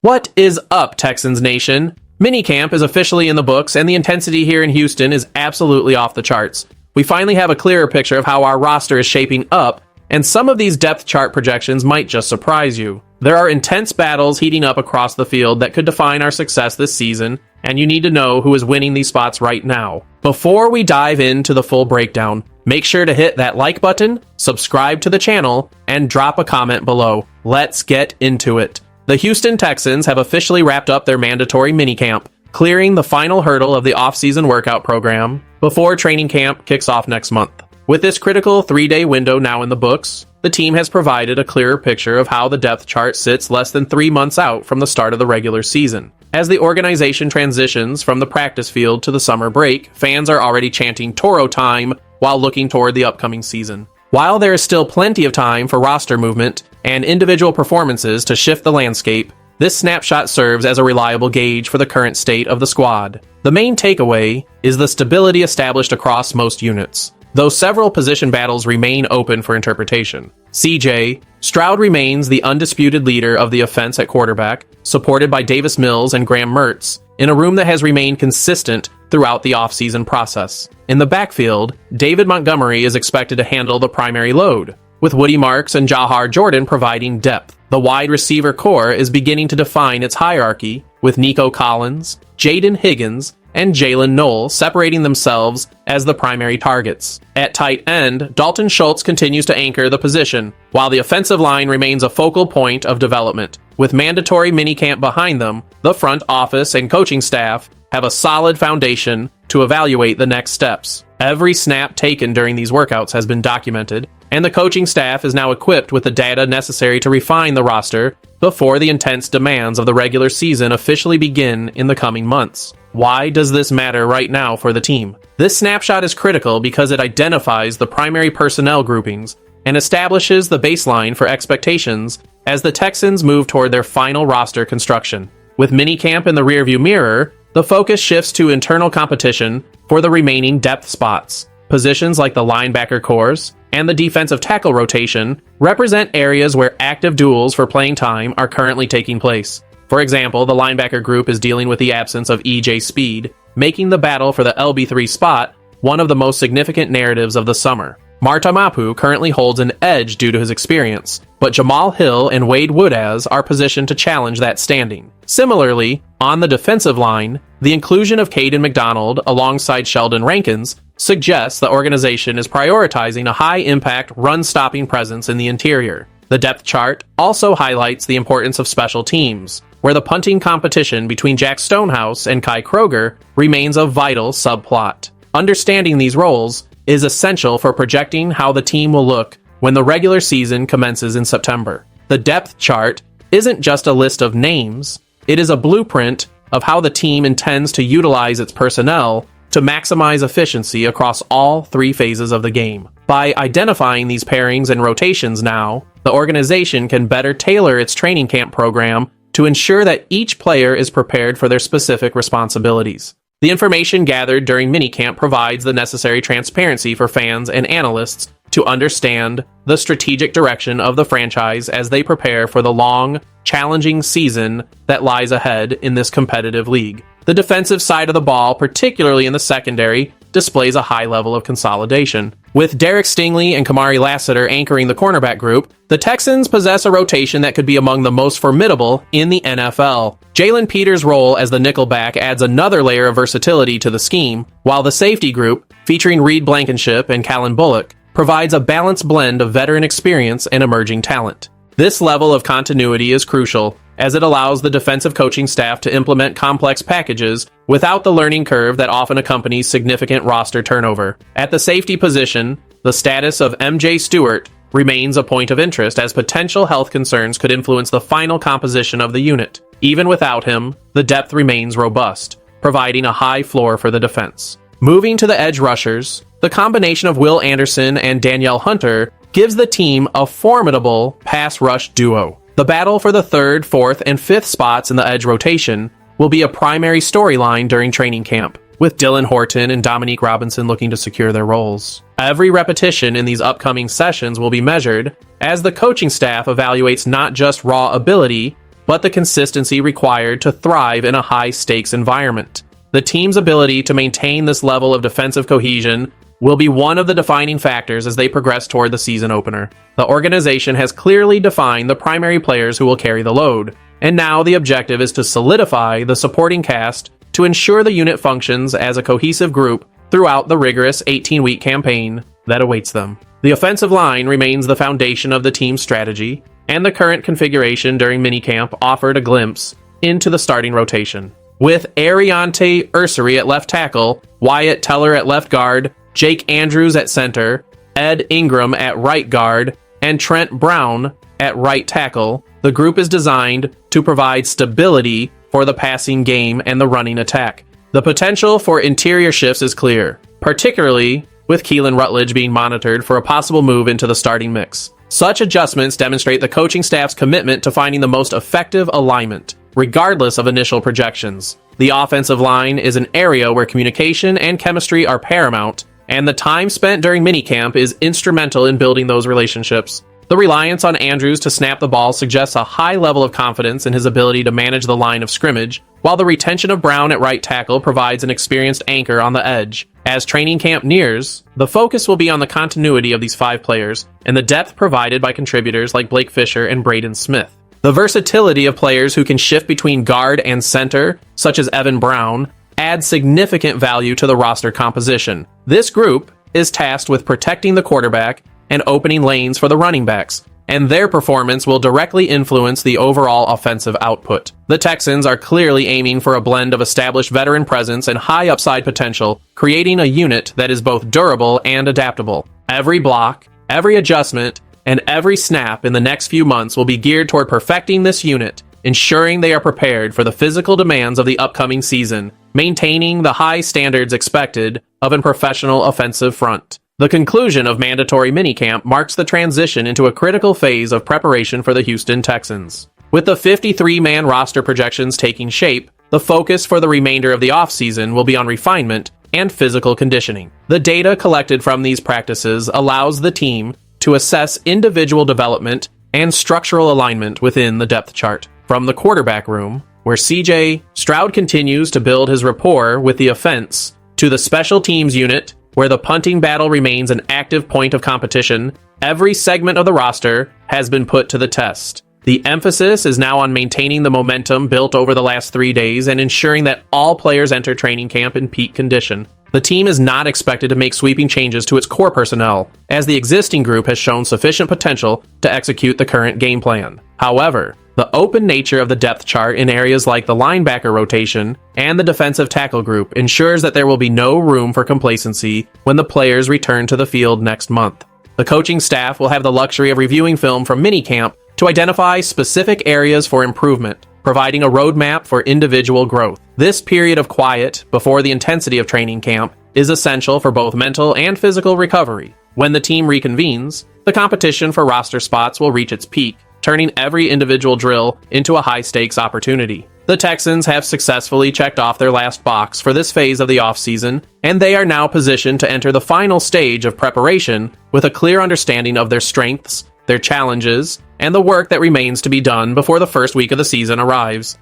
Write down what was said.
What is up, Texans Nation? Minicamp is officially in the books, and the intensity here in Houston is absolutely off the charts. We finally have a clearer picture of how our roster is shaping up, and some of these depth chart projections might just surprise you. There are intense battles heating up across the field that could define our success this season, and you need to know who is winning these spots right now. Before we dive into the full breakdown, make sure to hit that like button, subscribe to the channel, and drop a comment below. Let's get into it. The Houston Texans have officially wrapped up their mandatory minicamp, clearing the final hurdle of the off-season workout program before training camp kicks off next month. With this critical 3-day window now in the books, the team has provided a clearer picture of how the depth chart sits less than 3 months out from the start of the regular season. As the organization transitions from the practice field to the summer break, fans are already chanting Toro time while looking toward the upcoming season. While there is still plenty of time for roster movement and individual performances to shift the landscape, this snapshot serves as a reliable gauge for the current state of the squad. The main takeaway is the stability established across most units, though several position battles remain open for interpretation. CJ Stroud remains the undisputed leader of the offense at quarterback, supported by Davis Mills and Graham Mertz, in a room that has remained consistent throughout the offseason process. In the backfield, David Montgomery is expected to handle the primary load, with Woody Marks and Jahar Jordan providing depth. The wide receiver core is beginning to define its hierarchy, with Nico Collins, Jaden Higgins, and Jalen Knoll separating themselves as the primary targets. At tight end, Dalton Schultz continues to anchor the position, while the offensive line remains a focal point of development. With mandatory minicamp behind them, the front office and coaching staff have a solid foundation to evaluate the next steps. Every snap taken during these workouts has been documented, and the coaching staff is now equipped with the data necessary to refine the roster before the intense demands of the regular season officially begin in the coming months. Why does this matter right now for the team? This snapshot is critical because it identifies the primary personnel groupings and establishes the baseline for expectations as the Texans move toward their final roster construction. With minicamp in the rearview mirror, the focus shifts to internal competition for the remaining depth spots. Positions like the linebacker cores and the defensive tackle rotation represent areas where active duels for playing time are currently taking place. For example, the linebacker group is dealing with the absence of EJ Speed, making the battle for the LB3 spot one of the most significant narratives of the summer. Marta Mapu currently holds an edge due to his experience, but Jamal Hill and Wade Woodaz are positioned to challenge that standing. Similarly, on the defensive line, the inclusion of Caden McDonald alongside Sheldon Rankins suggests the organization is prioritizing a high-impact, run-stopping presence in the interior. The depth chart also highlights the importance of special teams, where the punting competition between Jack Stonehouse and Kai Kroger remains a vital subplot. Understanding these roles is essential for projecting how the team will look when the regular season commences in September. The depth chart isn't just a list of names, it is a blueprint of how the team intends to utilize its personnel to maximize efficiency across all 3 phases of the game. By identifying these pairings and rotations now, the organization can better tailor its training camp program to ensure that each player is prepared for their specific responsibilities. The information gathered during minicamp provides the necessary transparency for fans and analysts to understand the strategic direction of the franchise as they prepare for the long, challenging season that lies ahead in this competitive league. The defensive side of the ball, particularly in the secondary, displays a high level of consolidation. With Derek Stingley and Kamari Lassiter anchoring the cornerback group, the Texans possess a rotation that could be among the most formidable in the NFL. Jalen Peters' role as the nickelback adds another layer of versatility to the scheme, while the safety group, featuring Reed Blankenship and Callan Bullock, provides a balanced blend of veteran experience and emerging talent. This level of continuity is crucial, as it allows the defensive coaching staff to implement complex packages without the learning curve that often accompanies significant roster turnover. At the safety position, the status of MJ Stewart remains a point of interest as potential health concerns could influence the final composition of the unit. Even without him, the depth remains robust, providing a high floor for the defense. Moving to the edge rushers, the combination of Will Anderson and Danielle Hunter gives the team a formidable pass rush duo. The battle for the 3rd, 4th, and 5th spots in the edge rotation will be a primary storyline during training camp, with Dylan Horton and Dominique Robinson looking to secure their roles. Every repetition in these upcoming sessions will be measured as the coaching staff evaluates not just raw ability, but the consistency required to thrive in a high-stakes environment. The team's ability to maintain this level of defensive cohesion will be one of the defining factors as they progress toward the season opener. The organization has clearly defined the primary players who will carry the load, and now the objective is to solidify the supporting cast to ensure the unit functions as a cohesive group throughout the rigorous 18-week campaign that awaits them. The offensive line remains the foundation of the team's strategy, and the current configuration during minicamp offered a glimpse into the starting rotation. With Ariante Ursary at left tackle, Wyatt Teller at left guard, Jake Andrews at center, Ed Ingram at right guard, and Trent Brown at right tackle, the group is designed to provide stability for the passing game and the running attack. The potential for interior shifts is clear, particularly with Keelan Rutledge being monitored for a possible move into the starting mix. Such adjustments demonstrate the coaching staff's commitment to finding the most effective alignment, regardless of initial projections. The offensive line is an area where communication and chemistry are paramount, and the time spent during minicamp is instrumental in building those relationships. The reliance on Andrews to snap the ball suggests a high level of confidence in his ability to manage the line of scrimmage, while the retention of Brown at right tackle provides an experienced anchor on the edge. As training camp nears, the focus will be on the continuity of these 5 players and the depth provided by contributors like Blake Fisher and Braden Smith. The versatility of players who can shift between guard and center, such as Evan Brown, adds significant value to the roster composition. This group is tasked with protecting the quarterback and opening lanes for the running backs, and their performance will directly influence the overall offensive output. The Texans are clearly aiming for a blend of established veteran presence and high upside potential, creating a unit that is both durable and adaptable. Every block, every adjustment, and every snap in the next few months will be geared toward perfecting this unit, ensuring they are prepared for the physical demands of the upcoming season, maintaining the high standards expected of a professional offensive front. The conclusion of mandatory minicamp marks the transition into a critical phase of preparation for the Houston Texans. With the 53-man roster projections taking shape, the focus for the remainder of the offseason will be on refinement and physical conditioning. The data collected from these practices allows the team to assess individual development and structural alignment within the depth chart. From the quarterback room, where CJ Stroud continues to build his rapport with the offense, to the special teams unit, where the punting battle remains an active point of competition, every segment of the roster has been put to the test. The emphasis is now on maintaining the momentum built over the last 3 days and ensuring that all players enter training camp in peak condition. The team is not expected to make sweeping changes to its core personnel, as the existing group has shown sufficient potential to execute the current game plan. However, the open nature of the depth chart in areas like the linebacker rotation and the defensive tackle group ensures that there will be no room for complacency when the players return to the field next month. The coaching staff will have the luxury of reviewing film from minicamp to identify specific areas for improvement, providing a roadmap for individual growth. This period of quiet before the intensity of training camp is essential for both mental and physical recovery. When the team reconvenes, the competition for roster spots will reach its peak, turning every individual drill into a high-stakes opportunity. The Texans have successfully checked off their last box for this phase of the offseason, and they are now positioned to enter the final stage of preparation with a clear understanding of their strengths, their challenges, and the work that remains to be done before the first week of the season arrives.